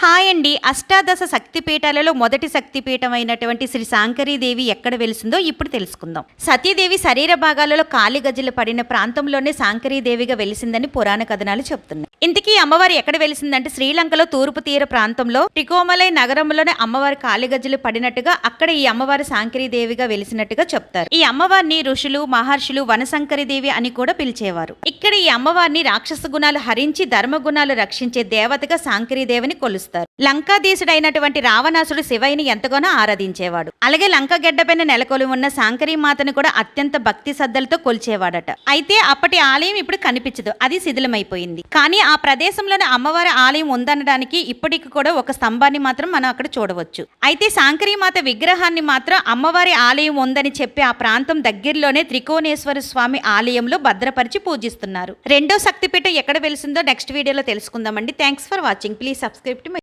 Hi అండి. అష్టాదశ శక్తిపీఠాలలో మొదటి శక్తిపీఠం అయినటువంటి శ్రీ శాంకరీదేవి ఎక్కడ వెలిసిందో ఇప్పుడు తెలుసుకుందాం. సతీదేవి శరీర భాగాలలో కాలిగజ్జలు పడిన ప్రాంతంలోనే శాంకరీదేవిగా వెలిసిందని పురాణ కథనాలు చెప్తున్నాయి. ఇంతకీ అమ్మవారు ఎక్కడ వెలిసిందంటే శ్రీలంకలో తూర్పు తీర ప్రాంతంలో టికోమలై నగరంలోనే అమ్మవారి కాలిగజ్జలు పడినట్టుగా అక్కడ ఈ అమ్మవారి శాంకరీదేవిగా వెలిసినట్టుగా చెప్తారు. ఈ అమ్మవారిని ఋషులు మహర్షులు వనశంకరీదేవి అని కూడా పిలిచేవారు. ఇక్కడ ఈ అమ్మవారిని రాక్షస గుణాలు హరించి ధర్మ గుణాలు రక్షించే దేవతగా శాంకరీదేవిని కొలుస్తారు. లంకాధీశుడైనటువంటి రావణాసుడు శివయ్యని ఎంతగానో ఆరాధించేవాడు. అలాగే లంక గడ్డపైన నెలకొలి ఉన్న శాంకరీ మాతను కూడా అత్యంత భక్తి శ్రద్ధలతో కొలిచేవాడట. అయితే అప్పటి ఆలయం ఇప్పుడు కనిపించదు, అది శిథిలమైపోయింది. కానీ ఆ ప్రదేశంలోని అమ్మవారి ఆలయం ఉందనడానికి ఇప్పటికి కూడా ఒక స్తంభాన్ని మాత్రం మనం అక్కడ చూడవచ్చు. అయితే శాంకరీ మాత విగ్రహాన్ని మాత్రం అమ్మవారి ఆలయం ఉందని చెప్పి ఆ ప్రాంతం దగ్గరలోనే త్రికోణేశ్వర స్వామి ఆలయంలో భద్రపరిచి పూజిస్తున్నారు. రెండో శక్తిపీఠం ఎక్కడ వెలిసిందో నెక్స్ట్ వీడియోలో తెలుసుకుందామండి. Thanks for watching. Please subscribe to my